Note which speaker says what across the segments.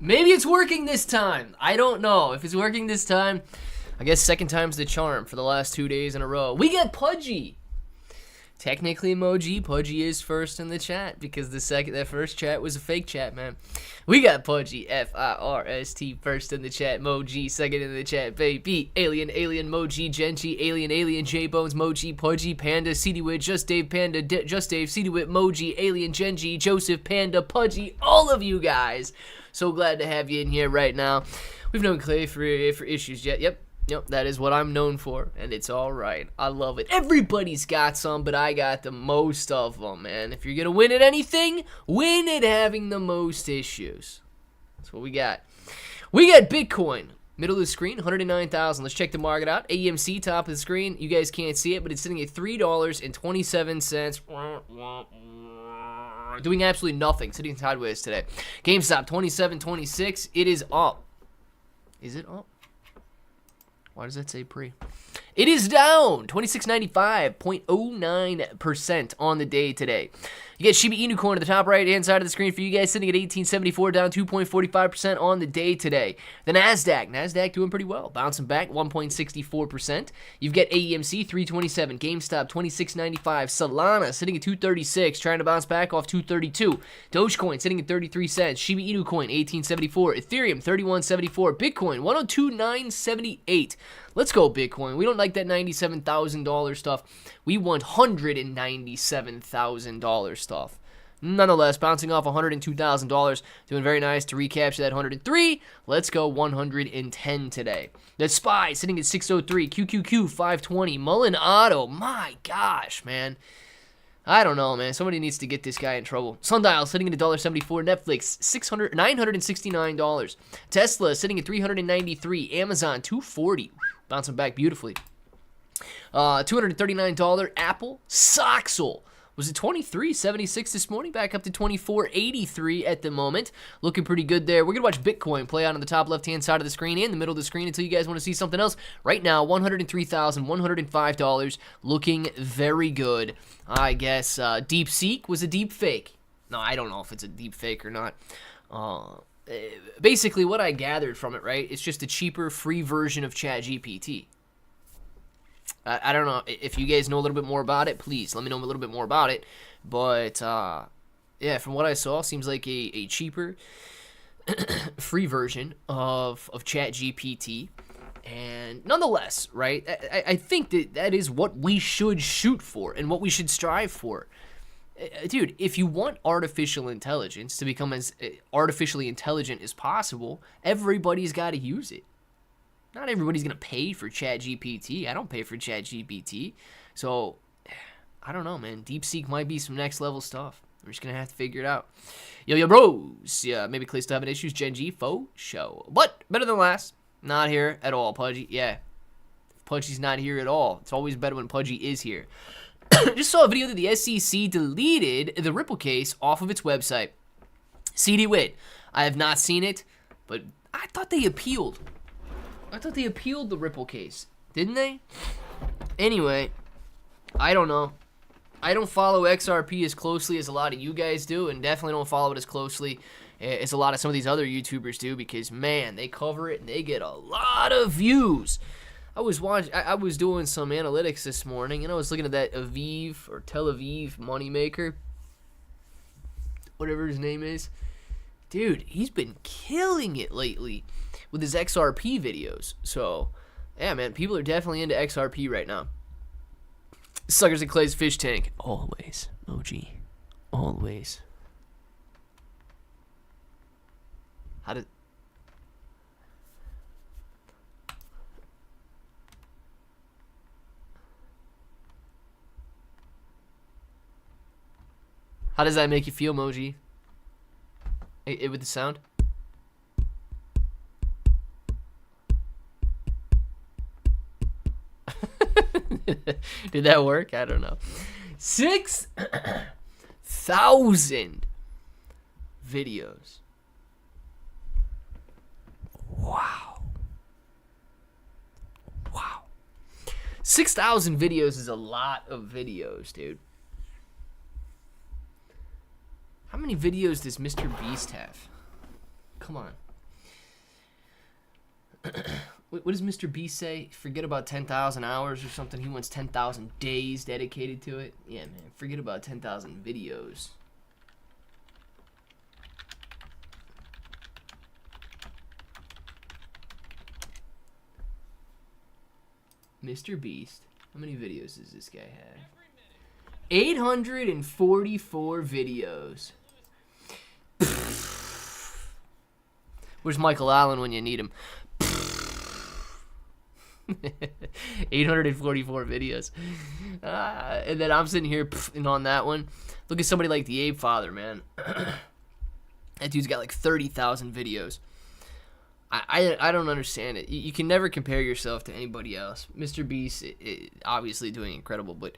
Speaker 1: Maybe it's working this time. I don't know if it's working this time. I guess second time's the charm for the last 2 days in a row. We get Pudgy. Technically, Moji, Pudgy is first in the chat because that first chat was a fake chat, man. We got Pudgy, F-I-R-S-T, first in the chat. Moji, second in the chat. Baby, Alien, Moji, Genji, Alien, J-Bones, Moji, Pudgy, Panda, CD-Wit, Just Dave, Panda, Just Dave, CD-Wit, Moji, Alien, Genji, Joseph, Panda, Pudgy, all of you guys. So glad to have you in here right now. We've known Clay for issues yet. Yep, that is what I'm known for, and it's all right. I love it. Everybody's got some, but I got the most of them, man. If you're going to win at anything, win at having the most issues. That's what we got. We got Bitcoin. Middle of the screen, 109,000. Let's check the market out. AMC, top of the screen. You guys can't see it, but it's sitting at $3.27. Doing absolutely nothing. Sitting sideways today. GameStop, 27.26. It is up. Is it up? Why does that say pre? It is down 26.95, 0.09% on the day today. You get Shiba Inu Coin at the top right-hand side of the screen for you guys, sitting at 1874, down 2.45% on the day today. The Nasdaq doing pretty well, bouncing back 1.64%. You've got AEMC 327, GameStop 26.95, Solana sitting at 236, trying to bounce back off 232. Dogecoin sitting at 33 cents. Shiba Inu Coin 1874, Ethereum 3174, Bitcoin 102,978. Let's go, Bitcoin. We don't like that $97,000 stuff. We want $197,000 stuff. Nonetheless, bouncing off $102,000. Doing very nice to recapture that 103. Let's go 110 today. The SPY sitting at 603. QQQ 520. Mullen Auto. My gosh, man. I don't know, man. Somebody needs to get this guy in trouble. Sundial sitting at $1.74. Netflix $969. Tesla sitting at $393. Amazon $240. Bouncing back beautifully. $239. Apple. Soxel was it $23.76 this morning, back up to $24.83 at the moment. Looking pretty good there. We're going to watch Bitcoin play out on the top left-hand side of the screen and the middle of the screen until you guys want to see something else. Right now, $103,105. Looking very good. I guess DeepSeek was a deep fake. No, I don't know if it's a deep fake or not. Basically, what I gathered from it, right, it's just a cheaper, free version of ChatGPT. I don't know if you guys know a little bit more about it. Please let me know a little bit more about it. But yeah, from what I saw, seems like a cheaper, free version of ChatGPT. And nonetheless, right, I think that is what we should shoot for and what we should strive for. Dude, if you want artificial intelligence to become as artificially intelligent as possible, everybody's got to use it. Not everybody's going to pay for ChatGPT. I don't pay for ChatGPT. So, I don't know, man. DeepSeek might be some next level stuff. We're just going to have to figure it out. Yo, bros. Yeah, maybe Clay's still having issues. Genji, faux show. But, better than last. Not here at all, Pudgy. Yeah. Pudgy's not here at all. It's always better when Pudgy is here. Just saw a video that the SEC deleted the Ripple case off of its website. CD-Wit. I have not seen it, but I thought they appealed. I thought they appealed the Ripple case. Didn't they? Anyway, I don't know. I don't follow XRP as closely as a lot of you guys do, and definitely don't follow it as closely as a lot of some of these other YouTubers do, because, man, they cover it and they get a lot of views. I was doing some analytics this morning, and I was looking at that Aviv or Tel Aviv moneymaker, whatever his name is. Dude, he's been killing it lately with his XRP videos. So, yeah, man, people are definitely into XRP right now. Suckers at Clay's fish tank. Always, OG. Always. How does that make you feel, Moji? With the sound? Did that work? I don't know. 6,000 videos. Wow. 6,000 videos is a lot of videos, dude. How many videos does Mr. Beast have? Come on. What does Mr. Beast say? Forget about 10,000 hours or something. He wants 10,000 days dedicated to it. Yeah, man. Forget about 10,000 videos. Mr. Beast. How many videos does this guy have? 844 videos. Where's Michael Allen when you need him? 844 videos. And then I'm sitting here and on that one. Look at somebody like the Ape Father, man. That dude's got like 30,000 videos. I don't understand it. You can never compare yourself to anybody else. Mr. Beast obviously doing incredible, but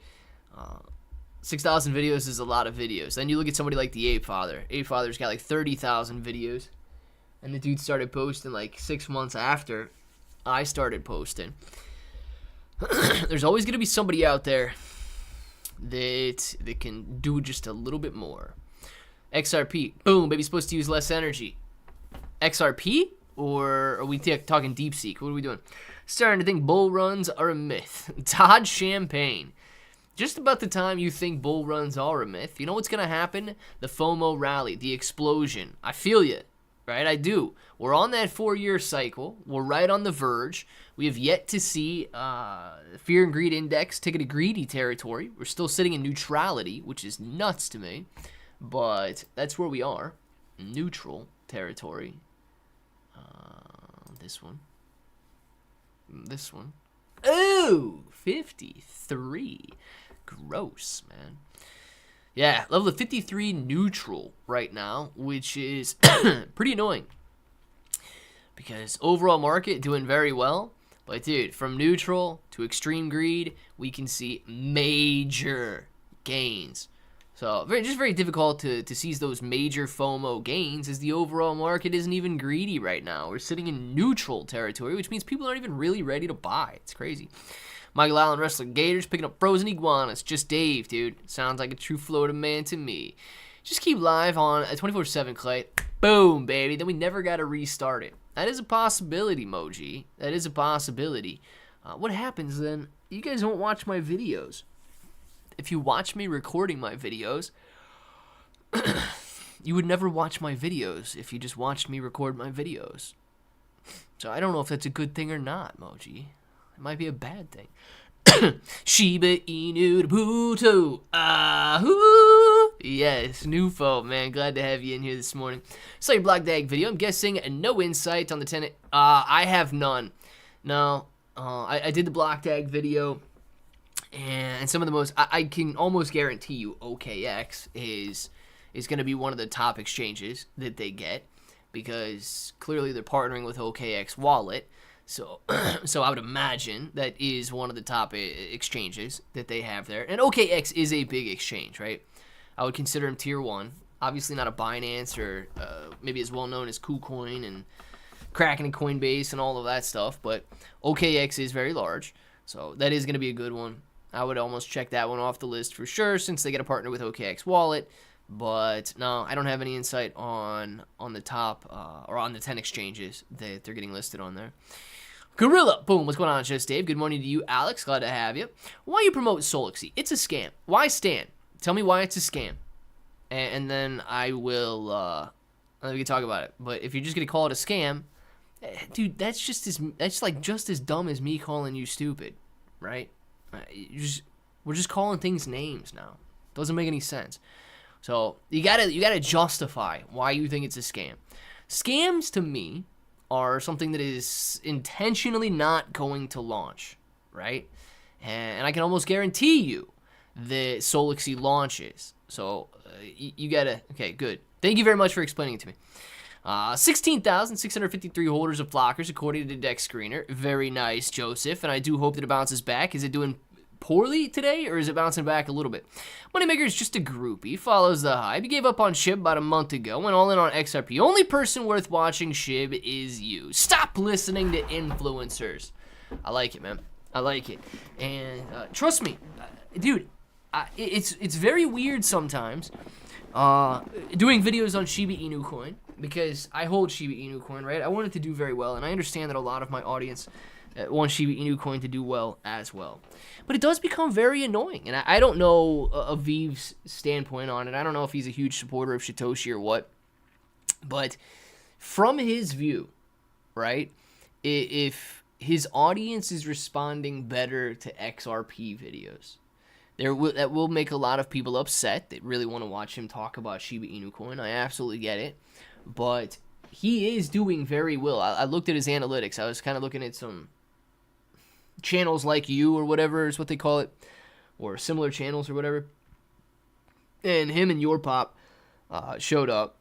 Speaker 1: 6,000 videos is a lot of videos. Then you look at somebody like the Ape Father. Ape Father's got like 30,000 videos. And the dude started posting like 6 months after I started posting. There's always going to be somebody out there that can do just a little bit more. XRP. Boom, baby's supposed to use less energy. XRP? Or are we talking DeepSeek? What are we doing? Starting to think bull runs are a myth. Todd Champagne. Just about the time you think bull runs are a myth, you know what's going to happen? The FOMO rally, the explosion. I feel you, right? I do. We're on that 4-year cycle. We're right on the verge. We have yet to see Fear and Greed Index take it to greedy territory. We're still sitting in neutrality, which is nuts to me. But that's where we are. Neutral territory. This one. This one. Oh, 53. Gross, man. Yeah, level of 53 neutral right now, which is pretty annoying. Because overall market doing very well. But, dude, from neutral to extreme greed, we can see major gains. So, just very difficult to seize those major FOMO gains as the overall market isn't even greedy right now. We're sitting in neutral territory, which means people aren't even really ready to buy. It's crazy. Michael Allen, Wrestler Gators, picking up frozen iguanas. Just Dave, dude. Sounds like a true Florida man to me. Just keep live on 24/7, Clay. Boom, baby. Then we never got to restart it. That is a possibility, Moji. That is a possibility. What happens then? You guys don't watch my videos. If you watch me recording my videos, you would never watch my videos if you just watched me record my videos. So I don't know if that's a good thing or not, Moji. It might be a bad thing. Shiba Inu Puto. Ahoo! Yes, Nufo, man. Glad to have you in here this morning. Saw your Black Dag video. I'm guessing no insight on the tenant. I have none. No. I did the Black Dag video. And some of the most, I can almost guarantee you OKX is going to be one of the top exchanges that they get, because clearly they're partnering with OKX Wallet. So I would imagine that is one of the top exchanges that they have there. And OKX is a big exchange, right? I would consider them tier 1. Obviously not a Binance or maybe as well known as KuCoin and Kraken and Coinbase and all of that stuff. But OKX is very large. So that is going to be a good one. I would almost check that one off the list for sure, since they get a partner with OKX Wallet. But no, I don't have any insight on the top or on the 10 exchanges that they're getting listed on there. Gorilla, boom, what's going on, Just Dave? Good morning to you, Alex. Glad to have you. Why you promote Solixy? It's a scam. Why Stan? Tell me why it's a scam, and then I will. We can talk about it. But if you're just gonna call it a scam, dude, that's just as dumb as me calling you stupid, right? We're just calling things names now. Doesn't make any sense. So you gotta justify why you think it's a scam. Scams to me are something that is intentionally not going to launch, right? And I can almost guarantee you that Solixy launches. So you gotta, okay, good. Thank you very much for explaining it to me. 16,653 holders of Flockers according to the Deck Screener. Very nice, Joseph. And I do hope that it bounces back. Is it doing poorly today, or is it bouncing back a little bit? Moneymaker is just a groupie. Follows the hype. He gave up on SHIB about a month ago. Went all in on XRP. Only person worth watching SHIB is you. Stop listening to influencers. I like it, man. I like it. And trust me, dude, it's very weird sometimes doing videos on Shiba Inu Coin. because I hold Shiba Inu Coin, right? I want it to do very well, and I understand that a lot of my audience want Shiba Inu Coin to do well as well. But it does become very annoying, and I don't know Aviv's standpoint on it. I don't know if he's a huge supporter of Satoshi or what, but from his view, right, if his audience is responding better to XRP videos, that will make a lot of people upset that really want to watch him talk about Shiba Inu Coin. I absolutely get it, but he is doing very well. I looked at his analytics. I was kind of looking at some channels like you or whatever is what they call it, or similar channels or whatever, and him and Your Pop showed up,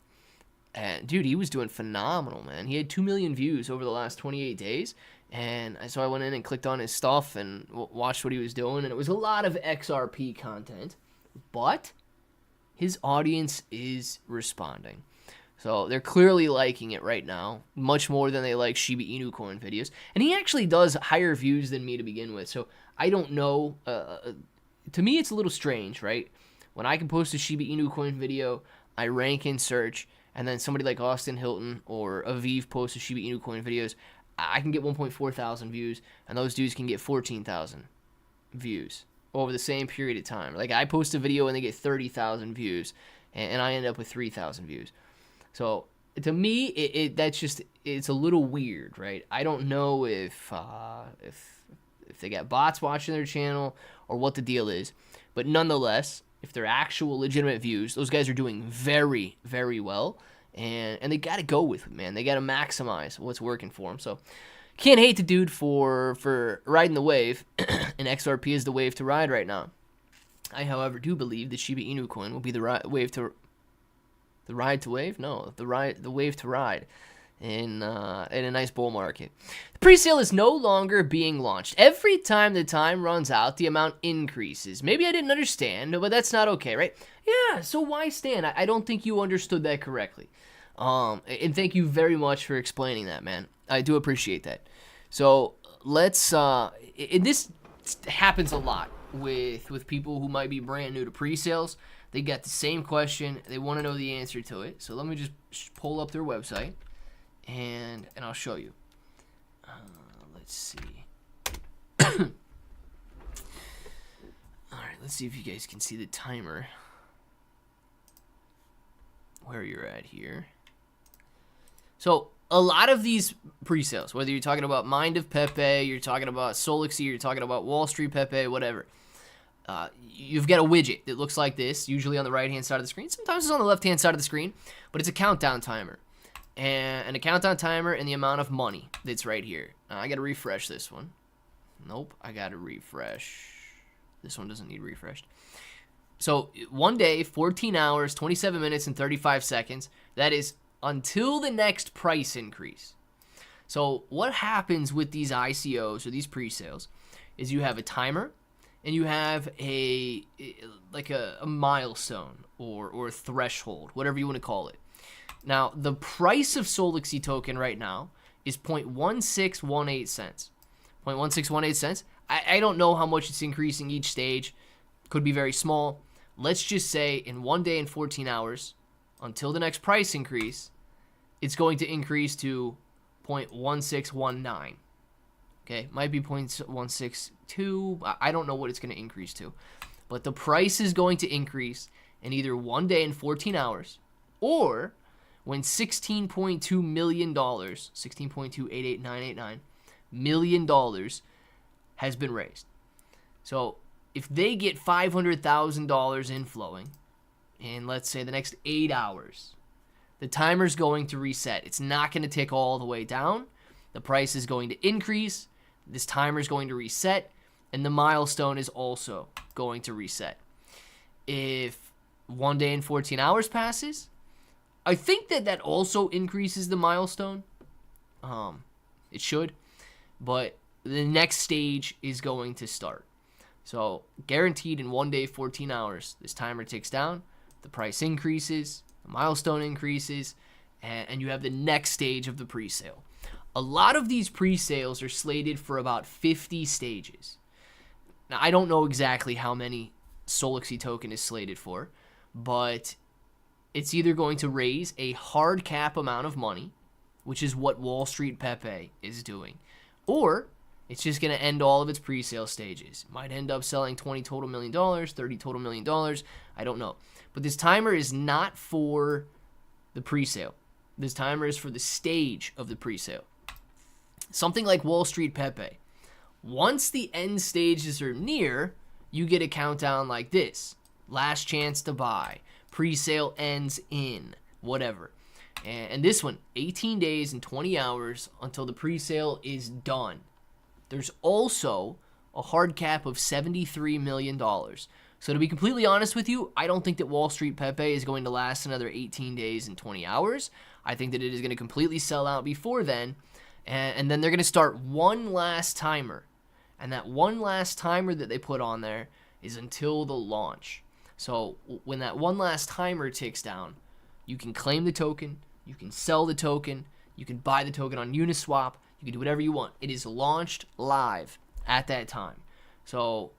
Speaker 1: and dude, he was doing phenomenal, man. He had 2 million views over the last 28 days, and so I went in and clicked on his stuff and watched what he was doing, and it was a lot of XRP content, but his audience is responding. So they're clearly liking it right now, much more than they like Shiba Inu Coin videos. And he actually does higher views than me to begin with, so I don't know. To me, it's a little strange, right? When I can post a Shiba Inu Coin video, I rank in search, and then somebody like Austin Hilton or Aviv posts a Shiba Inu Coin videos, I can get 1.4 thousand views, and those dudes can get 14,000 views over the same period of time. Like, I post a video and they get 30,000 views, and I end up with 3,000 views. So to me, that's just, it's a little weird, right? I don't know if they got bots watching their channel or what the deal is, but nonetheless, if they're actual legitimate views, those guys are doing very, very well, and they got to go with it, man. They got to maximize what's working for them. So can't hate the dude for riding the wave, and XRP is the wave to ride right now. I, however, do believe that Shiba Inu Coin will be the wave to. The ride to wave? No, the wave to ride in a nice bull market. The presale is no longer being launched. Every time the time runs out, the amount increases. Maybe I didn't understand, but that's not okay, right? Yeah, so why stand? I don't think you understood that correctly. And thank you very much for explaining that, man. I do appreciate that. So let's, this happens a lot with people who might be brand new to presales. They got the same question. They want to know the answer to it. So let me just pull up their website, and I'll show you. Let's see. All right, let's see if you guys can see the timer. Where you're at here. So a lot of these pre-sales, whether you're talking about Mind of Pepe, you're talking about Solixy, you're talking about Wall Street Pepe, whatever. You've got a widget that looks like this, usually on the right-hand side of the screen. Sometimes it's on the left-hand side of the screen, but it's a countdown timer. And a countdown timer and the amount of money that's right here. I got to refresh this one. Nope, I got to refresh. This one doesn't need refreshed. So 1 day, 14 hours, 27 minutes, and 35 seconds. That is until the next price increase. So what happens with these ICOs or these pre-sales is you have a timer, and you have a milestone or a threshold, whatever you want to call it. Now, the price of Solixy token right now is 0.1618 cents. 0.1618 cents. I don't know how much it's increasing each stage. Could be very small. Let's just say in 1 day and 14 hours, until the next price increase, it's going to increase to 0.1619. Okay, might be 0.162. I don't know what it's going to increase to. But the price is going to increase in either 1 day and 14 hours, or when $16.2 million, $16.288989 million has been raised. So if they get $500,000 inflowing in, let's say, the next 8 hours, the timer's going to reset. It's not going to tick all the way down. The price is going to increase. This timer is going to reset, and the milestone is also going to reset. If 1 day and 14 hours passes, I think that also increases the milestone. It should, but the next stage is going to start. So guaranteed in 1 day, 14 hours, this timer ticks down, the price increases, the milestone increases, and you have the next stage of the pre-sale. A lot of these pre-sales are slated for about 50 stages. Now, I don't know exactly how many Solixy token is slated for, but it's either going to raise a hard cap amount of money, which is what Wall Street Pepe is doing, or it's just going to end all of its pre-sale stages. It might end up selling $20 total million, $30 total million. I don't know. But this timer is not for the pre-sale. This timer is for the stage of the pre-sale. Something like Wall Street Pepe. Once the end stages are near, you get a countdown like this. Last chance to buy. Pre-sale ends in. Whatever. And this one, 18 days and 20 hours until the pre-sale is done. There's also a hard cap of $73 million. So to be completely honest with you, I don't think that Wall Street Pepe is going to last another 18 days and 20 hours. I think that it is going to completely sell out before then. And then they're going to start one last timer. And that one last timer that they put on there is until the launch. So when that one last timer ticks down, you can claim the token, you can sell the token, you can buy the token on Uniswap, you can do whatever you want. It is launched live at that time. So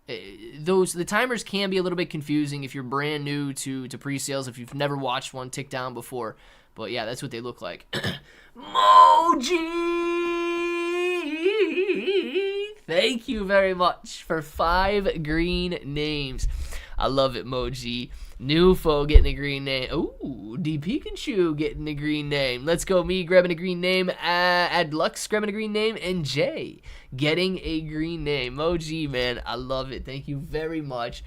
Speaker 1: the timers can be a little bit confusing if you're brand new to pre-sales, if you've never watched one tick down before. But yeah, that's what they look like. Moji! Thank you very much for 5 green names. I love it, Moji. Nufo getting a green name. Ooh, D Pikachu getting a green name. Let's go, me grabbing a green name. Adlux grabbing a green name. And Jay getting a green name. Moji, man, I love it. Thank you very much.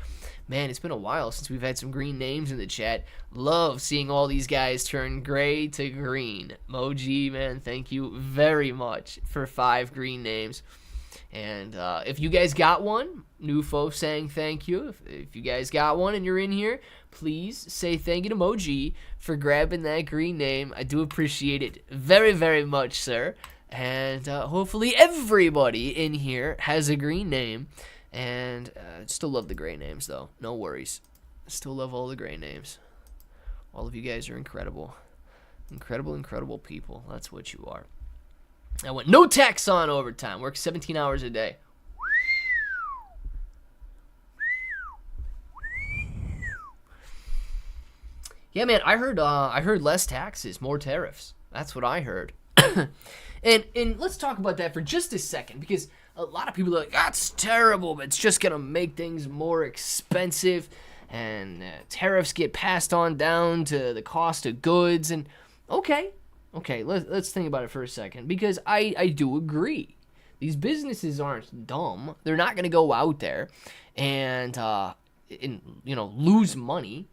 Speaker 1: Man, it's been a while since we've had some green names in the chat. Love seeing all these guys turn gray to green. Moji, man, thank you very much for 5 green names. And if you guys got one, Nufo saying thank you. If you guys got one and you're in here, please say thank you to Moji for grabbing that green name. I do appreciate it very, very much, sir. And hopefully everybody in here has a green name. And still love the gray names, though. No worries. Still love all the gray names. All of you guys are incredible. Incredible, incredible people. That's what you are. I went no tax on overtime. Work 17 hours a day. Yeah, man, I heard less taxes, more tariffs. That's what I heard. and let's talk about that for just a second, because a lot of people are like, that's terrible, but it's just going to make things more expensive, and tariffs get passed on down to the cost of goods. And okay, let's think about it for a second, because I do agree. These businesses aren't dumb. They're not going to go out there and lose money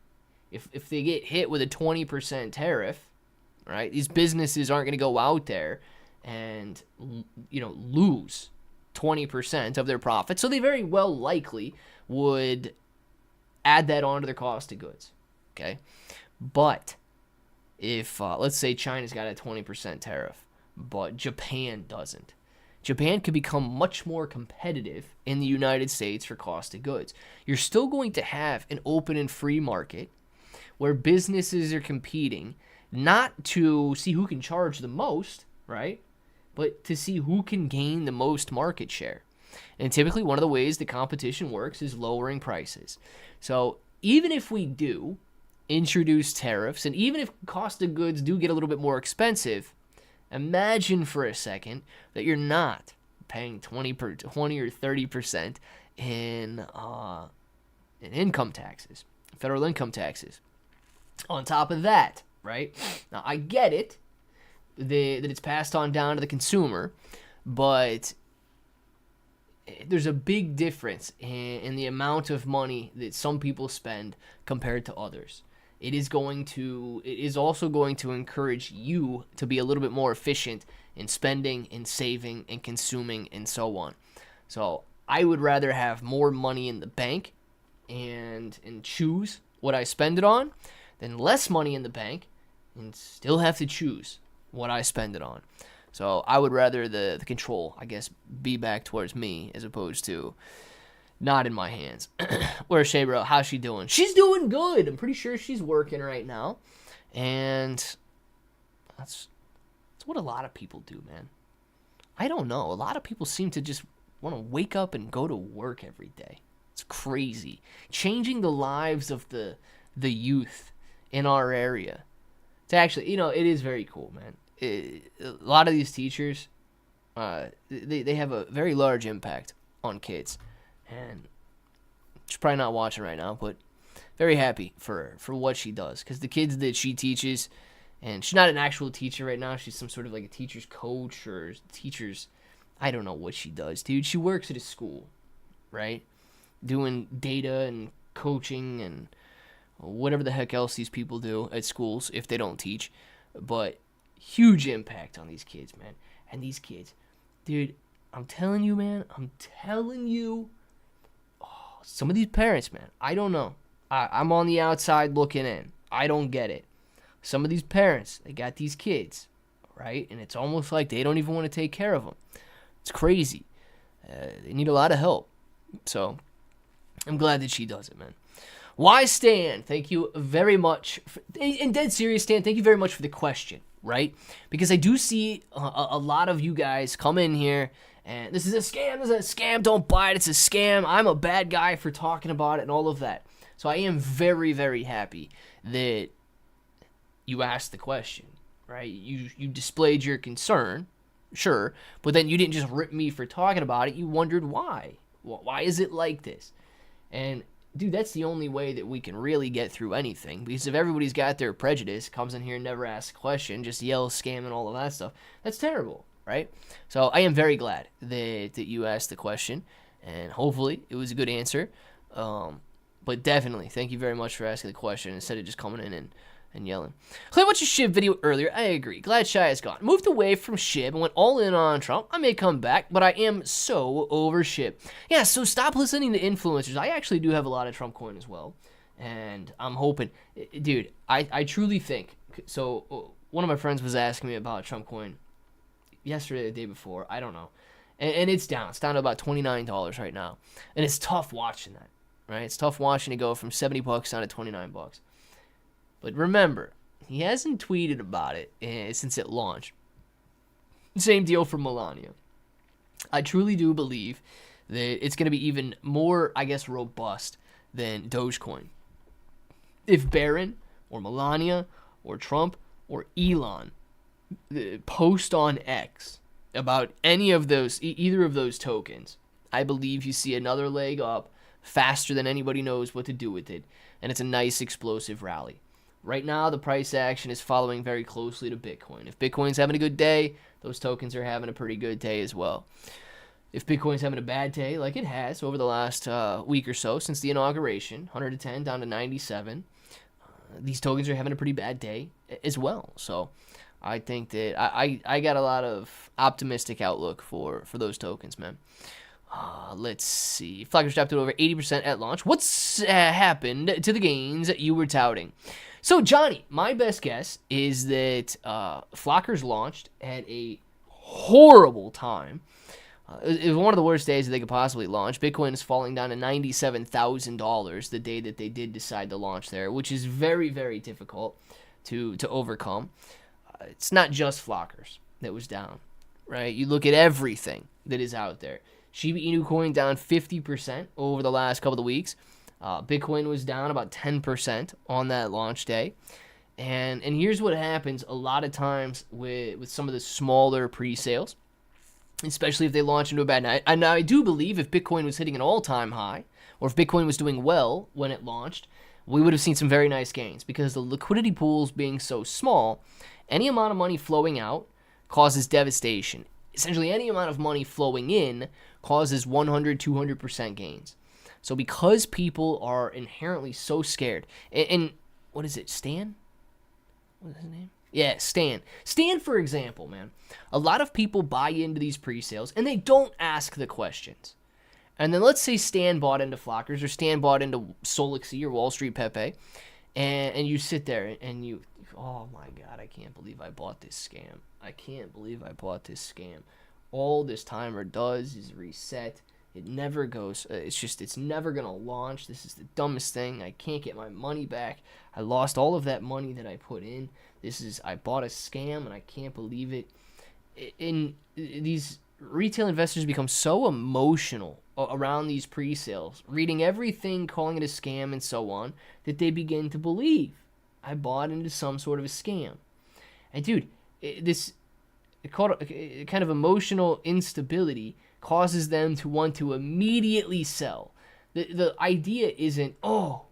Speaker 1: if they get hit with a 20% tariff, right? These businesses aren't going to go out there and lose 20% of their profit. So they very well likely would add that onto their cost of goods, okay? But if, let's say China's got a 20% tariff, but Japan doesn't, Japan could become much more competitive in the United States for cost of goods. You're still going to have an open and free market where businesses are competing not to see who can charge the most, right? But to see who can gain the most market share. And typically one of the ways the competition works is lowering prices. So even if we do introduce tariffs, and even if cost of goods do get a little bit more expensive, imagine for a second that you're not paying 20 or 30% in income taxes, federal income taxes. On top of that, right? Now, I get it that it's passed on down to the consumer, but there's a big difference in the amount of money that some people spend compared to others. It is also going to encourage you to be a little bit more efficient in spending, in saving, and consuming, and so on. So I would rather have more money in the bank and choose what I spend it on than less money in the bank and still have to choose what I spend it on. So I would rather the control, I guess, be back towards me as opposed to not in my hands. Where's Shabro? How's she doing? She's doing good. I'm pretty sure she's working right now. And that's what a lot of people do, man. I don't know. A lot of people seem to just want to wake up and go to work every day. It's crazy. Changing the lives of the youth in our area. It's actually, it is very cool, man. A lot of these teachers, they have a very large impact on kids. And she's probably not watching right now, but very happy for what she does. Because the kids that she teaches, and she's not an actual teacher right now. She's some sort of like a teacher's coach or teacher's, I don't know what she does, dude. She works at a school, right? Doing data and coaching and whatever the heck else these people do at schools if they don't teach. But huge impact on these kids, man. And these kids, dude, I'm telling you, man. Oh, some of these parents, man, I don't know. I'm on the outside looking in. I don't get it. Some of these parents, they got these kids, right? And it's almost like they don't even want to take care of them. It's crazy. They need a lot of help. So I'm glad that she does it, man. Why Stan? Thank you very much. And dead serious, Stan, thank you very much for the question, right? Because I do see a lot of you guys come in here and this is a scam, don't buy it, it's a scam. I'm a bad guy for talking about it and all of that. So I am very, very happy that you asked the question, right? You displayed your concern, sure, but then you didn't just rip me for talking about it. You wondered why. Why is it like this? And dude, that's the only way that we can really get through anything. Because if everybody's got their prejudice, comes in here and never asks a question, just yells scam and all of that stuff, that's terrible, right? So I am very glad that you asked the question, and hopefully it was a good answer. But definitely, thank you very much for asking the question instead of just coming in and yelling. Clay watched a SHIB video earlier. I agree. Glad Shy is gone. Moved away from SHIB and went all in on Trump. I may come back, but I am so over SHIB. Yeah, so stop listening to influencers. I actually do have a lot of Trump coin as well. And I'm hoping, dude, I truly think, so one of my friends was asking me about Trump coin yesterday, the day before. I don't know. And it's down. It's down to about $29 right now. And it's tough watching that, right? It's tough watching it go from $70 down to $29. But remember, he hasn't tweeted about it since it launched. Same deal for Melania. I truly do believe that it's going to be even more, I guess, robust than Dogecoin. If Barron or Melania or Trump or Elon post on X about any of those, either of those tokens, I believe you see another leg up faster than anybody knows what to do with it. And it's a nice explosive rally. Right now, the price action is following very closely to Bitcoin. If Bitcoin's having a good day, those tokens are having a pretty good day as well. If Bitcoin's having a bad day, like it has over the last week or so since the inauguration, 110 down to 97, these tokens are having a pretty bad day as well. So I think that I got a lot of optimistic outlook for those tokens, man. Let's see. Flockers dropped it over 80% at launch. What's happened to the gains that you were touting? So, Johnny, my best guess is that Flockers launched at a horrible time. It was one of the worst days that they could possibly launch. Bitcoin is falling down to $97,000 the day that they did decide to launch there, which is very, very difficult to overcome. It's not just Flockers that was down, right? You look at everything that is out there. Shiba Inu Coin down 50% over the last couple of weeks. Bitcoin was down about 10% on that launch day. And here's what happens a lot of times with some of the smaller pre-sales, especially if they launch into a bad night. And I do believe if Bitcoin was hitting an all-time high, or if Bitcoin was doing well when it launched, we would have seen some very nice gains. Because the liquidity pools being so small, any amount of money flowing out causes devastation. Essentially, any amount of money flowing in causes 100, 200% gains. So because people are inherently so scared, and what is it, Stan? What is his name? Yeah, Stan. Stan, for example, man, a lot of people buy into these pre-sales, and they don't ask the questions. And then let's say Stan bought into Flockers, or Stan bought into Solixy or Wall Street Pepe, and you sit there, and you, oh my God, I can't believe I bought this scam. I can't believe I bought this scam. All this timer does is reset. It never goes. It's never going to launch. This is the dumbest thing. I can't get my money back. I lost all of that money that I put in. I bought a scam and I can't believe it. These retail investors become so emotional around these pre-sales, reading everything, calling it a scam and so on, that they begin to believe. I bought into some sort of a scam. And dude, this kind of emotional instability causes them to want to immediately sell. The idea isn't, oh,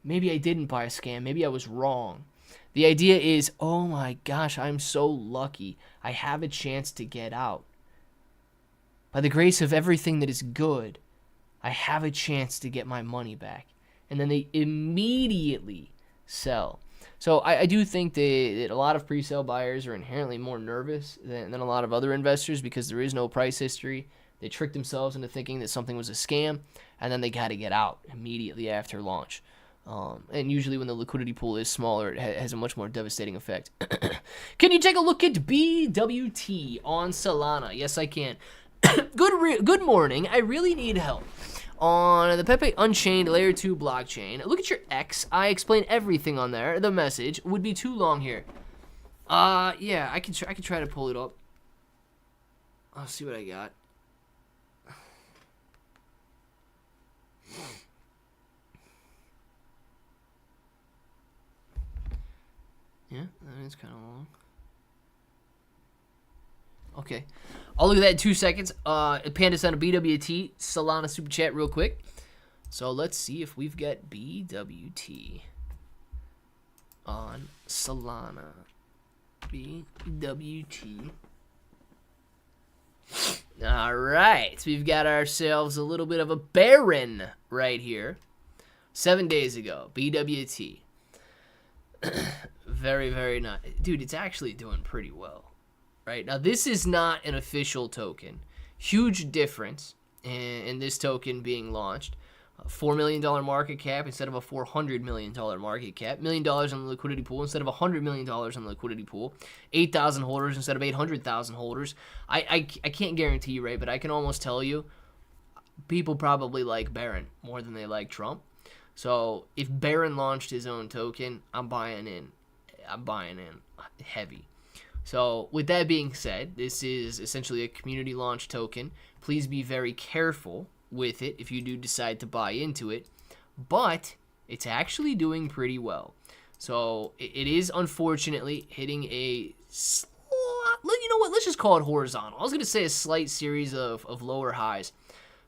Speaker 1: maybe I didn't buy a scam, maybe I was wrong. The idea is, oh my gosh, I'm so lucky. I have a chance to get out. By the grace of everything that is good, I have a chance to get my money back. And then they immediately sell. So I do think that a lot of pre-sale buyers are inherently more nervous than a lot of other investors because there is no price history. They tricked themselves into thinking that something was a scam, and then they got to get out immediately after launch. And usually when the liquidity pool is smaller, it has a much more devastating effect. Can you take a look at BWT on Solana? Yes, I can. Good morning. I really need help. On the Pepe Unchained Layer 2 blockchain, look at your X. I explain everything on there. The message would be too long here. Yeah, I can try to pull it up. I'll see what I got. Yeah, that is kind of long. Okay. I'll look at that in 2 seconds. Panda sent a BWT Solana super chat real quick. So let's see if we've got BWT on Solana. BWT. All right. We've got ourselves a little bit of a baron right here. 7 days ago. BWT. Very, very nice. Dude, it's actually doing pretty well. Right? Now, this is not an official token. Huge difference in this token being launched. $4 million market cap instead of a $400 million market cap. $1 million on the liquidity pool instead of $100 million on the liquidity pool. 8,000 holders instead of 800,000 holders. I can't guarantee you, right? But I can almost tell you people probably like Barron more than they like Trump. So if Barron launched his own token, I'm buying in. I'm buying in heavy. So with that being said, this is essentially a community launch token. Please be very careful with it if you do decide to buy into it. But it's actually doing pretty well. So it is unfortunately hitting a you know what? Let's just call it horizontal. I was going to say a slight series of lower highs.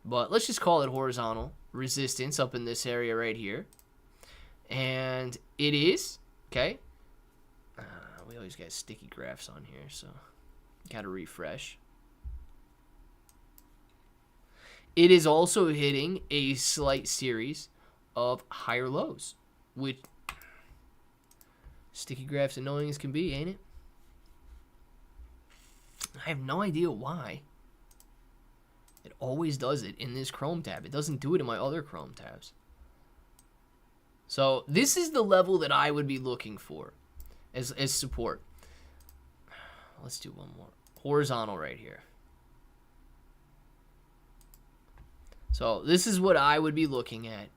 Speaker 1: But let's just call it horizontal resistance up in this area right here. And it is, okay. We always got sticky graphs on here, so got to refresh. It is also hitting a slight series of higher lows, which sticky graphs annoying as can be, ain't it? I have no idea why. It always does it in this Chrome tab. It doesn't do it in my other Chrome tabs. So this is the level that I would be looking for as support. Let's do one more. Horizontal right here. So this is what I would be looking at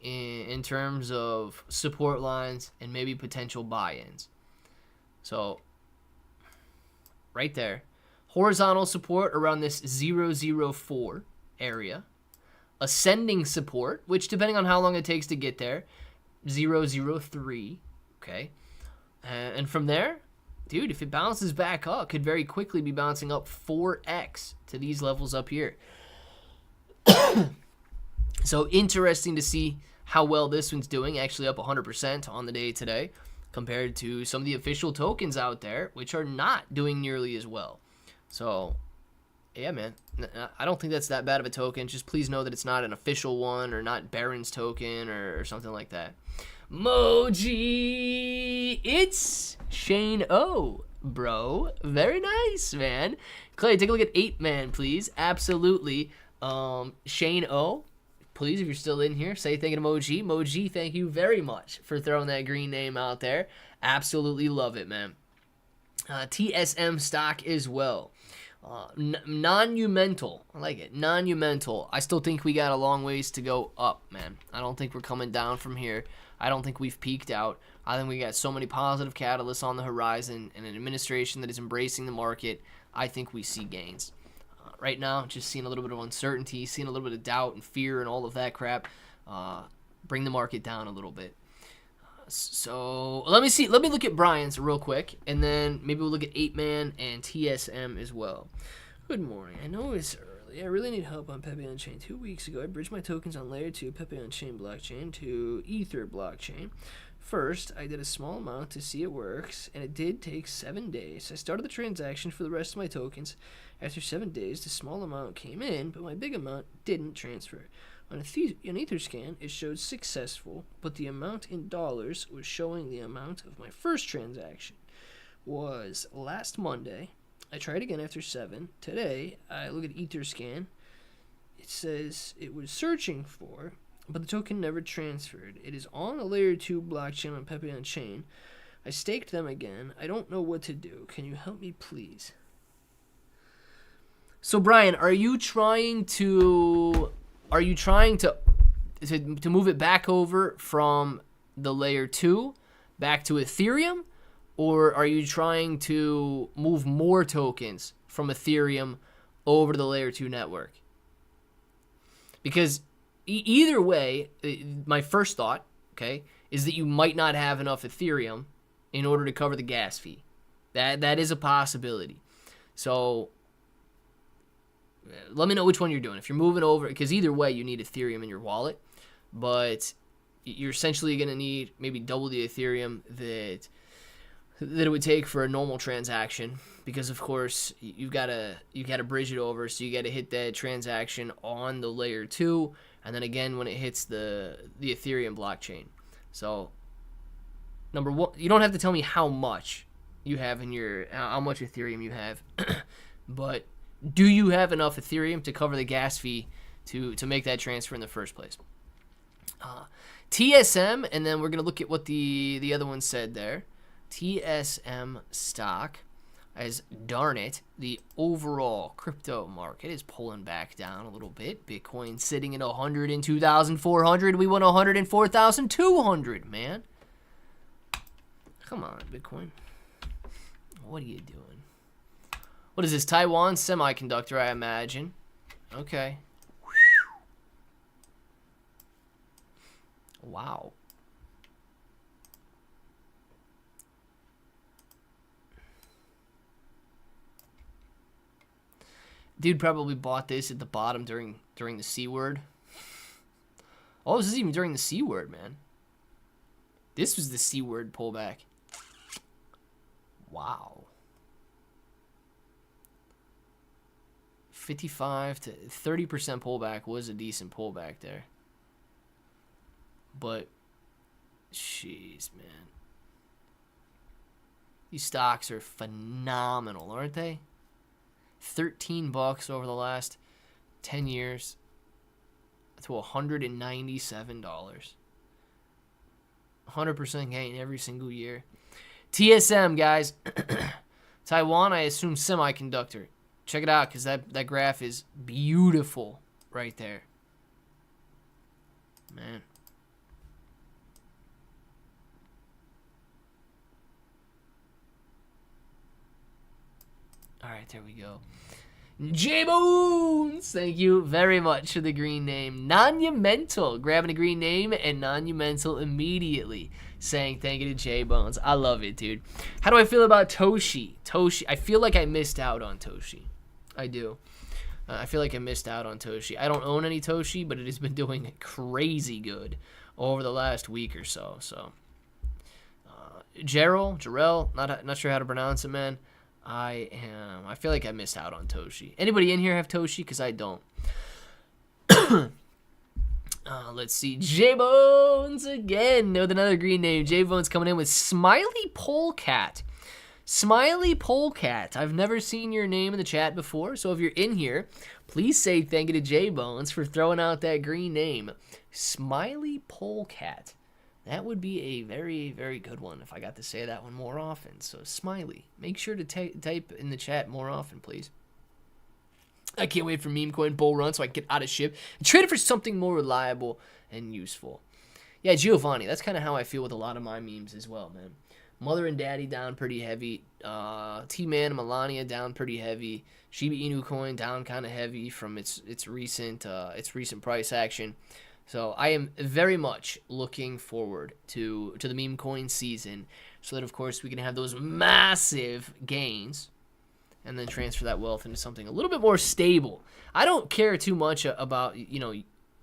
Speaker 1: in terms of support lines and maybe potential buy-ins. So right there. Horizontal support around this 004 area. Ascending support, which depending on how long it takes to get there, 003. Okay. And from there, dude, if it bounces back up, could very quickly be bouncing up 4x to these levels up here. So interesting to see how well this one's doing. Actually up 100% on the day today compared to some of the official tokens out there, which are not doing nearly as well. So, yeah, man, I don't think that's that bad of a token. Just please know that it's not an official one or not Barron's token or something like that. Moji, it's Shane O, bro. Very nice, man. Clay, take a look at 8-man, please. Absolutely. Shane O, please, if you're still in here, say thank you to Moji. Moji, thank you very much for throwing that green name out there. Absolutely love it, man. TSM stock as well. Monumental. I like it. Monumental. I still think we got a long ways to go up, man. I don't think we're coming down from here. I don't think we've peaked out. I think we got so many positive catalysts on the horizon and an administration that is embracing the market. I think we see gains. Right now, just seeing a little bit of uncertainty, seeing a little bit of doubt and fear and all of that crap. Bring the market down a little bit. So let me see. Let me look at Brian's real quick, and then maybe we'll look at 8Man and TSM as well. Good morning. I know it's early. I really need help on Pepe on Chain. 2 weeks ago, I bridged my tokens on Layer 2 Pepe on Chain blockchain to Ether blockchain. First, I did a small amount to see it works, and it did take 7 days. I started the transaction for the rest of my tokens. After 7 days, the small amount came in, but my big amount didn't transfer. On Etherscan, it showed successful, but the amount in dollars was showing the amount of my first transaction. Was last Monday. I tried again after 7. Today, I look at Etherscan. It says it was searching for, but the token never transferred. It is on a Layer 2 blockchain on Pepe on Chain. I staked them again. I don't know what to do. Can you help me, please? So, Brian, are you trying to move it back over from the Layer 2 back to Ethereum? Or are you trying to move more tokens from Ethereum over to the Layer 2 network? Because either way, my first thought, okay, is that you might not have enough Ethereum in order to cover the gas fee. That is a possibility. So let me know which one you're doing. If you're moving over, because either way, you need Ethereum in your wallet, but you're essentially going to need maybe double the Ethereum that it would take for a normal transaction, because of course you gotta bridge it over, so you gotta hit that transaction on the Layer 2, and then again when it hits the Ethereum blockchain. So number one, you don't have to tell me how much you have in your how much Ethereum you have, but do you have enough Ethereum to cover the gas fee to make that transfer in the first place? TSM, and then we're gonna look at what the other one said there. TSM stock, as darn it, the overall crypto market is pulling back down a little bit. Bitcoin sitting at 102,400. We want 104,200, man. Come on, Bitcoin. What are you doing? What is this, Taiwan Semiconductor, I imagine? Okay. Wow. Dude probably bought this at the bottom during the C word. Oh, this is even during the C word, man. This was the C word pullback. Wow. 55 to 30% pullback was a decent pullback there. But, jeez, man. These stocks are phenomenal, aren't they? $13 over the last 10 years to $197. 100% gain every single year. TSM, guys. Taiwan, I assume semiconductor. Check it out, because that graph is beautiful right there. Man. All right, there we go. J-Bones! Thank you very much for the green name. Monumental. Grabbing a green name and Monumental immediately. Saying thank you to J-Bones. I love it, dude. How do I feel about Toshi? I feel like I missed out on Toshi. I do. I feel like I missed out on Toshi. I don't own any Toshi, but it has been doing crazy good over the last week or so. So, Jarrell, not sure how to pronounce it, man. I feel like I missed out on Toshi. Anybody in here have Toshi? Because I don't. Let's see. J-Bones again with another green name. J-Bones coming in with Smiley Polecat. Smiley Polecat. I've never seen your name in the chat before, so if you're in here, please say thank you to J-Bones for throwing out that green name. Smiley Polecat. That would be a very, very good one if I got to say that one more often. So, Smiley. Make sure to type in the chat more often, please. I can't wait for meme coin bull run so I can get out of SHIB and trade it for something more reliable and useful. Yeah, Giovanni. That's kind of how I feel with a lot of my memes as well, man. Mother and Daddy down pretty heavy. T-Man and Melania down pretty heavy. Shiba Inu Coin down kind of heavy from its recent price action. So I am very much looking forward to the meme coin season, so that of course we can have those massive gains and then transfer that wealth into something a little bit more stable. I don't care too much about,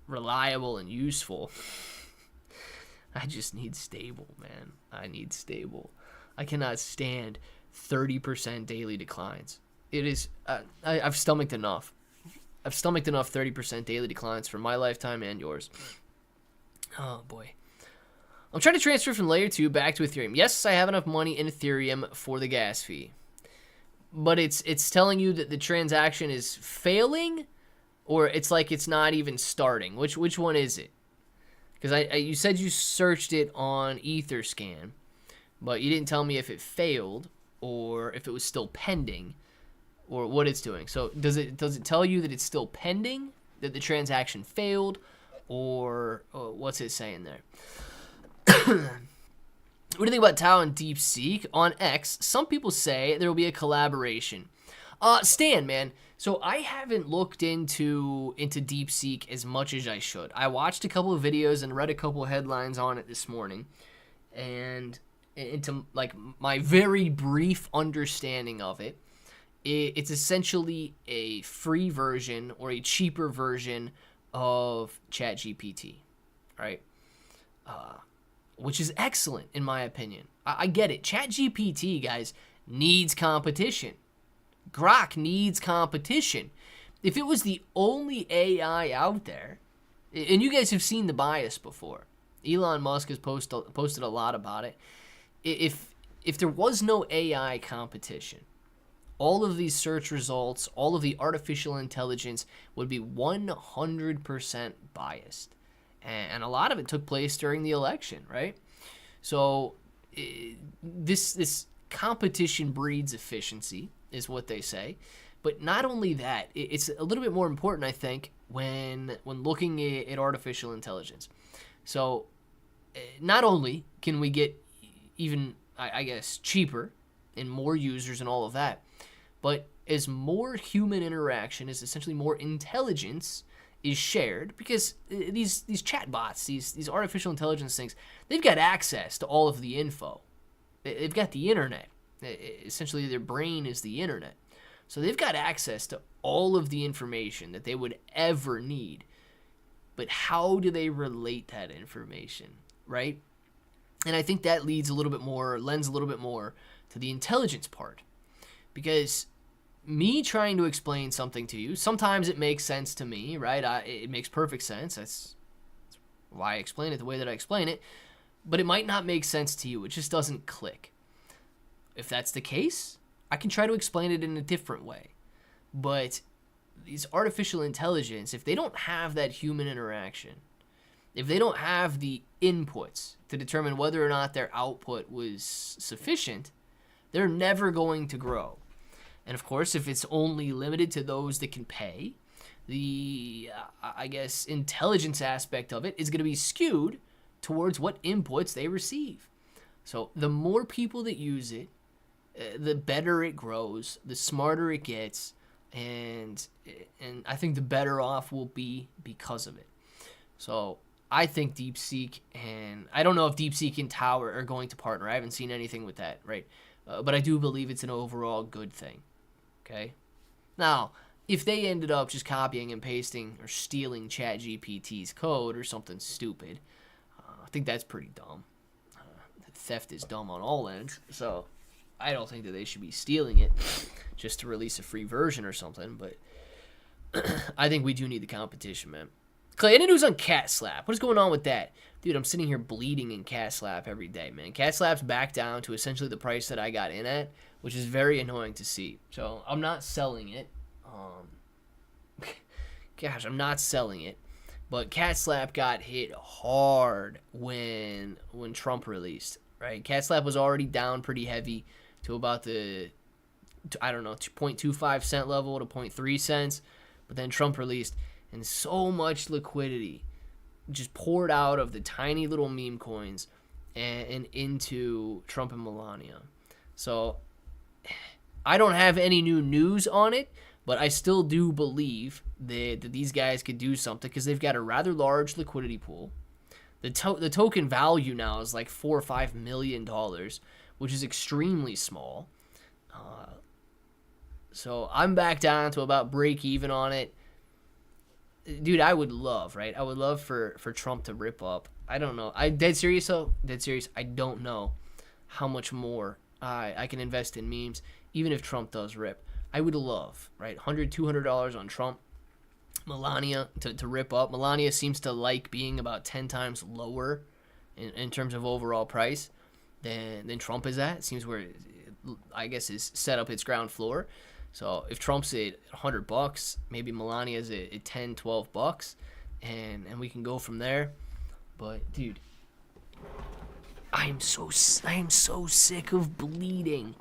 Speaker 1: reliable and useful. I just need stable, man. I need stable. I cannot stand 30% daily declines. It is, I've stomached enough. I've stomached enough 30% daily declines for my lifetime and yours. Oh, boy. I'm trying to transfer from Layer 2 back to Ethereum. Yes, I have enough money in Ethereum for the gas fee. But it's telling you that the transaction is failing, or it's like it's not even starting. Which one is it? Because you said you searched it on Etherscan, but you didn't tell me if it failed or if it was still pending or what it's doing. So does it tell you that it's still pending, that the transaction failed, or what's it saying there? What do you think about Tao and DeepSeek on X? Some people say there will be a collaboration. Stan, man. So I haven't looked into DeepSeek as much as I should. I watched a couple of videos and read a couple of headlines on it this morning, and into like my very brief understanding of it, it's essentially a free version or a cheaper version of ChatGPT, right? Which is excellent in my opinion. I get it. ChatGPT, guys, needs competition. Grok needs competition. If it was the only AI out there, and you guys have seen the bias before, Elon Musk has posted a lot about it. If there was no AI competition, all of these search results, all of the artificial intelligence would be 100% biased. And a lot of it took place during the election, right? So this competition breeds efficiency, is what they say. But not only that, it's a little bit more important, I think, when looking at artificial intelligence. So not only can we get even, I guess, cheaper and more users and all of that, but as more human interaction, as essentially more intelligence is shared, because these chatbots, these artificial intelligence things, they've got access to all of the info. They've got the internet. Essentially, their brain is the internet. So they've got access to all of the information that they would ever need. But how do they relate that information, right? And I think that lends a little bit more to the intelligence part. Because me trying to explain something to you, sometimes it makes sense to me, right? It makes perfect sense. That's why I explain it the way that I explain it. But it might not make sense to you. It just doesn't click. If that's the case, I can try to explain it in a different way. But these artificial intelligence, if they don't have that human interaction, if they don't have the inputs to determine whether or not their output was sufficient, they're never going to grow. And of course, if it's only limited to those that can pay, the, I guess, intelligence aspect of it is going to be skewed towards what inputs they receive. So the more people that use it, the better it grows, the smarter it gets, and I think the better off we'll be because of it. So I think DeepSeek, and I don't know if DeepSeek and Tower are going to partner. I haven't seen anything with that, right? But I do believe it's an overall good thing. Okay. Now, if they ended up just copying and pasting or stealing ChatGPT's code or something stupid, I think that's pretty dumb. Theft is dumb on all ends, so I don't think that they should be stealing it just to release a free version or something. But I think we do need the competition, man. Clay, any news on Cashapp? What is going on with that? Dude, I'm sitting here bleeding in Cashapp every day, man. Cashapp's back down to essentially the price that I got in at, which is very annoying to see. So I'm not selling it. Gosh, I'm not selling it. But Cashapp got hit hard when Trump released, right? Cashapp was already down pretty heavy to about the, I don't know, 0.25 cent level to 0.3 cents. But then Trump released, and so much liquidity just poured out of the tiny little meme coins and into Trump and Melania. So I don't have any new news on it, But I still do believe that these guys could do something because they've got a rather large liquidity pool. The token value now is like $4 or $5 million, which is extremely small. So I'm back down to about break even on it. Dude, I would love, right? I would love for Trump to rip up. I don't know. Dead serious though. Dead serious. I don't know how much more I can invest in memes, even if Trump does rip. I would love, right? $100, $200 on Trump. Melania to rip up. Melania seems to like being about 10 times lower in terms of overall price than Trump is at. It seems where, I guess, is set up its ground floor. So if Trump's at $100, maybe Melania's at 10, $12, and we can go from there. But dude, I am so sick of bleeding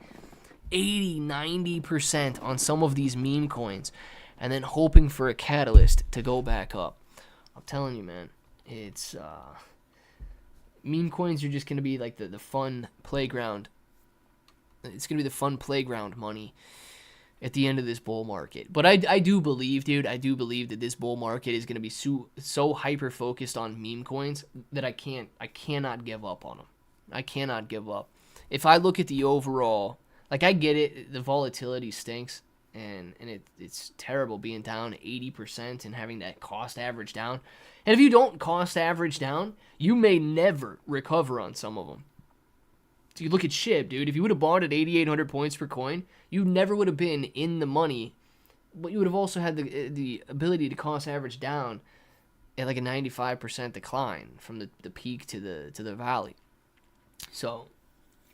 Speaker 1: 80, 90% on some of these meme coins and then hoping for a catalyst to go back up. I'm telling you, man, it's meme coins are just going to be like the fun playground. It's going to be the fun playground money at the end of this bull market. But I do believe, dude, that this bull market is going to be so hyper-focused on meme coins that I cannot give up on them. I cannot give up. If I look at the overall, like, I get it, the volatility stinks, and it's terrible being down 80% and having that cost average down. And if you don't cost average down, you may never recover on some of them. So you look at SHIB, dude. If you would have bought at 8,800 points per coin, you never would have been in the money, but you would have also had the ability to cost average down at like a 95% decline from the peak to the valley. So,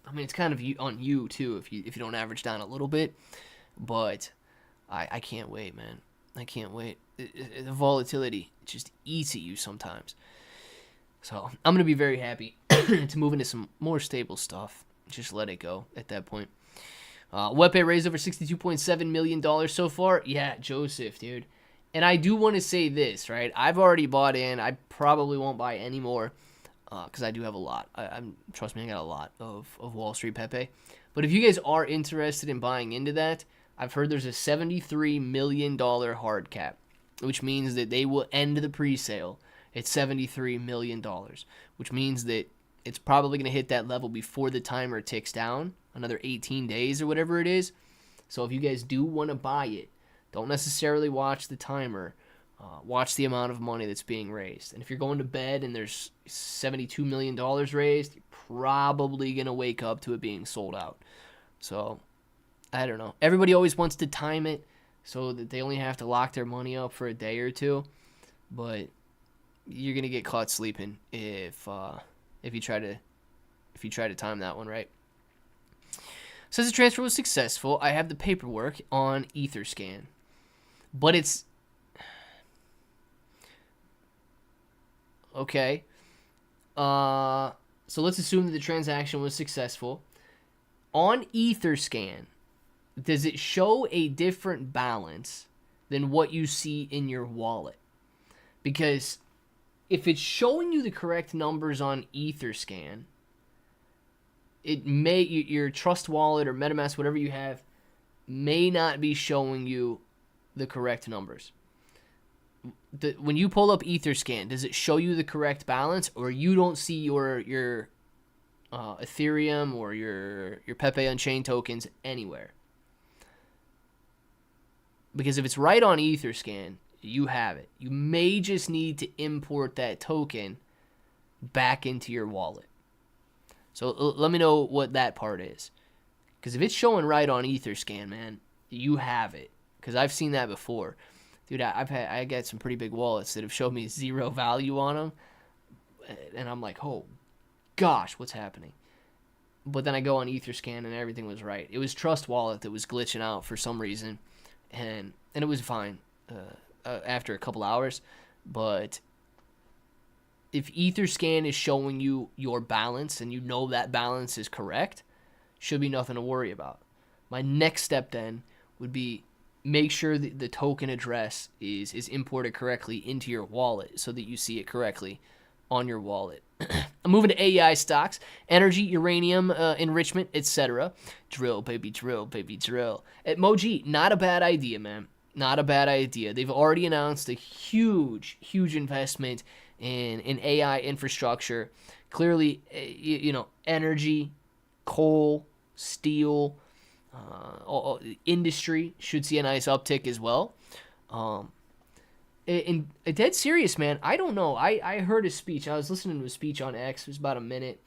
Speaker 1: I mean, it's kind of on you too if you don't average down a little bit. But I can't wait, man. I can't wait. The volatility just eats at you sometimes. So I'm going to be very happy to move into some more stable stuff. Just let it go at that point. Wepe raised over $62.7 million so far. Yeah, Joseph, dude. And I do want to say this, right? I've already bought in. I probably won't buy any more because I do have a lot. Trust me, I got a lot of Wall Street Pepe. But if you guys are interested in buying into that, I've heard there's a $73 million hard cap, which means that they will end the pre-sale at $73 million, which means that it's probably going to hit that level before the timer ticks down, another 18 days or whatever it is. So if you guys do want to buy it, don't necessarily watch the timer. Watch the amount of money that's being raised. And if you're going to bed and there's $72 million raised, you're probably going to wake up to it being sold out. So, I don't know. Everybody always wants to time it so that they only have to lock their money up for a day or two. But you're going to get caught sleeping if you try to time that one right. Says the transfer was successful. I have the paperwork on Etherscan. But it's okay. So let's assume that the transaction was successful. On Etherscan, does it show a different balance than what you see in your wallet? Because if it's showing you the correct numbers on Etherscan, it may, your Trust Wallet or MetaMask, whatever you have, may not be showing you the correct numbers. When you pull up Etherscan, does it show you the correct balance, or you don't see your Ethereum or your Pepe Unchained tokens anywhere? Because if it's right on Etherscan, you have it. You may just need to import that token back into your wallet. So let me know what that part is. Because if it's showing right on Etherscan, man, you have it. Because I've seen that before. Dude, I got some pretty big wallets that have showed me zero value on them. And I'm like, oh, gosh, what's happening? But then I go on Etherscan and everything was right. It was Trust Wallet that was glitching out for some reason. And it was fine after a couple hours. But if Etherscan is showing you your balance and you know that balance is correct, should be nothing to worry about. My next step then would be make sure that the token address is imported correctly into your wallet so that you see it correctly on your wallet. I'm moving to AI stocks, energy, uranium, enrichment, etc. Drill, baby, drill, baby, drill. At Moji, not a bad idea, man. Not a bad idea. They've already announced a huge investment in AI infrastructure. Clearly, energy, coal, steel, industry should see a nice uptick as well. And dead serious, man. I don't know. I heard a speech. I was listening to a speech on X. It was about a minute.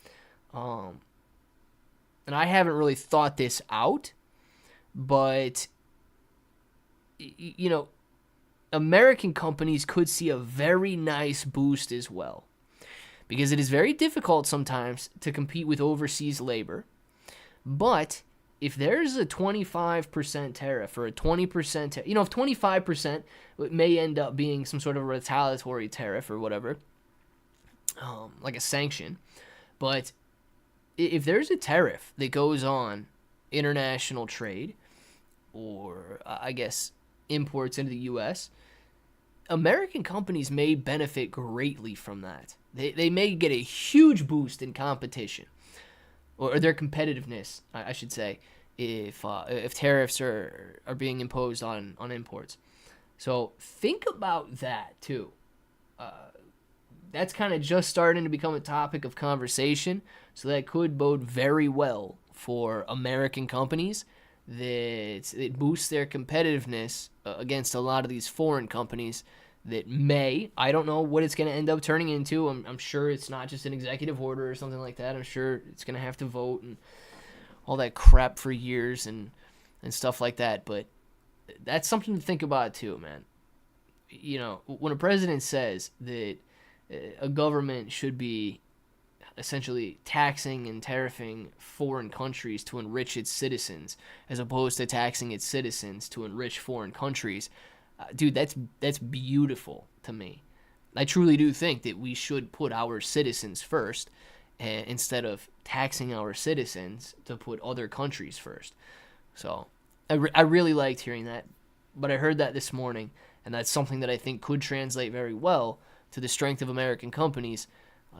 Speaker 1: And I haven't really thought this out, but American companies could see a very nice boost as well, because it is very difficult sometimes to compete with overseas labor. But if there's a 25% tariff or a 20%, if 25% may end up being some sort of retaliatory tariff or whatever, like a sanction. But if there's a tariff that goes on international trade, or I guess imports into the U.S., American companies may benefit greatly from that. They may get a huge boost in competition, or their competitiveness, I should say, if tariffs are being imposed on imports. So think about that too. That's kind of just starting to become a topic of conversation, so that could bode very well for American companies, that it boosts their competitiveness against a lot of these foreign companies that may, I don't know what it's going to end up turning into. I'm sure it's not just an executive order or something like that. I'm sure it's going to have to vote and all that crap for years and stuff like that. But that's something to think about too, man. When a president says that a government should be essentially taxing and tariffing foreign countries to enrich its citizens, as opposed to taxing its citizens to enrich foreign countries, dude, that's beautiful to me. I truly do think that we should put our citizens first, instead of taxing our citizens to put other countries first. So I really liked hearing that, but I heard that this morning, and that's something that I think could translate very well to the strength of American companies,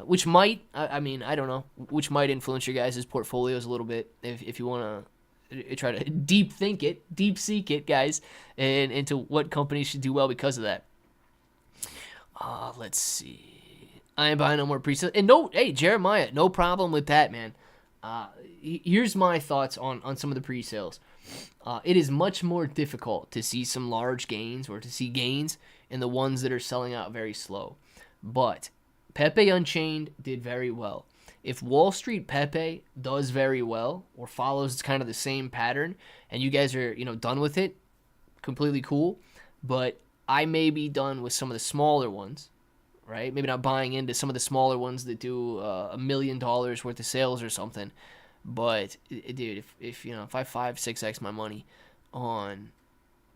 Speaker 1: which might, I don't know, which might influence your guys' portfolios a little bit if you want to try to deep seek it, guys, and into what companies should do well because of that. Let's see. I ain't buying no more pre-sales. And hey, Jeremiah, no problem with that, man. Here's my thoughts on some of the pre-sales. It is much more difficult to see some large gains, or to see gains in the ones that are selling out very slow. But Pepe Unchained did very well. If Wall Street Pepe does very well, or follows kind of the same pattern, and you guys are, done with it, completely cool. But I may be done with some of the smaller ones, right? Maybe not buying into some of the smaller ones that do $1 million worth of sales or something. But dude, if I 5-6x my money on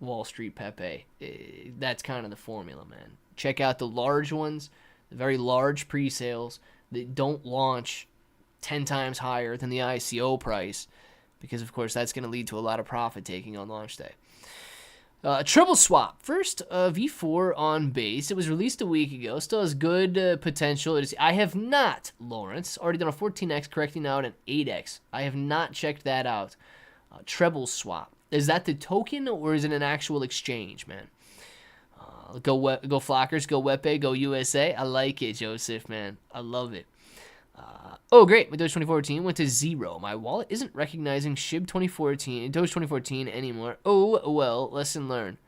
Speaker 1: Wall Street Pepe, that's kind of the formula, man. Check out the large ones, the very large pre-sales that don't launch 10 times higher than the ICO price, because of course that's going to lead to a lot of profit taking on launch day. Triple Swap, first V4 on base. It was released a week ago. Still has good potential. I have not, Lawrence, already done a 14x, correcting now at an 8x. I have not checked that out. Treble Swap. Is that the token, or is it an actual exchange, man? Go Flockers, go Wepe, go USA. I like it, Joseph, man. I love it. Great. My Doge 2014 went to 0. My wallet isn't recognizing SHIB 2014, Doge 2014 anymore. Oh, well, lesson learned.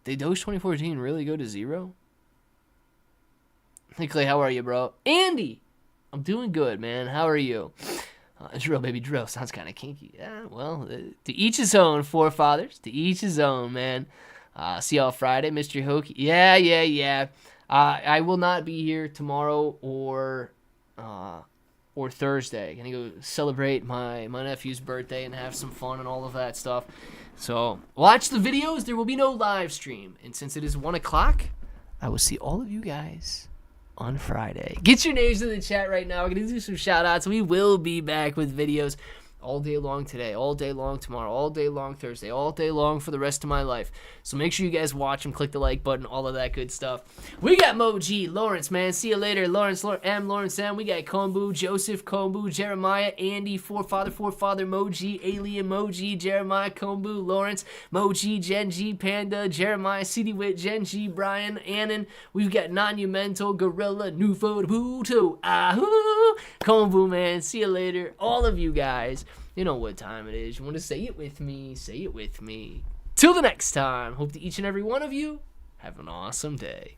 Speaker 1: Did Doge 2014 really go to 0? Hey, Clay, how are you, bro? Andy! I'm doing good, man. How are you? Drill, baby, drill. Sounds kind of kinky. Yeah, well, to each his own, forefathers. To each his own, man. See y'all Friday, Mr. Hokey. Yeah. I will not be here tomorrow or Thursday. Gonna go celebrate my nephew's birthday and have some fun and all of that stuff. So watch the videos. There will be no live stream. And since it is 1 o'clock, I will see all of you guys on Friday. Get your names in the chat right now. We're gonna do some shout outs. We will be back with videos all day long today, all day long tomorrow, all day long Thursday, all day long for the rest of my life. So make sure you guys watch them, click the like button, all of that good stuff. We got Moji, Lawrence, man. See you later. Lawrence M. We got Kombu, Joseph, Kombu, Jeremiah, Andy, Forefather, Moji, Alien, Moji, Jeremiah, Kombu, Lawrence, Moji, Genji, Panda, Jeremiah, CD Wit, Genji, Brian, Annan. We've got Monumental, Gorilla, Nufo, Buto, Ahoo, Kombu, man. See you later. All of you guys. You know what time it is. You want to say it with me? Say it with me. Till the next time. Hope that each and every one of you have an awesome day.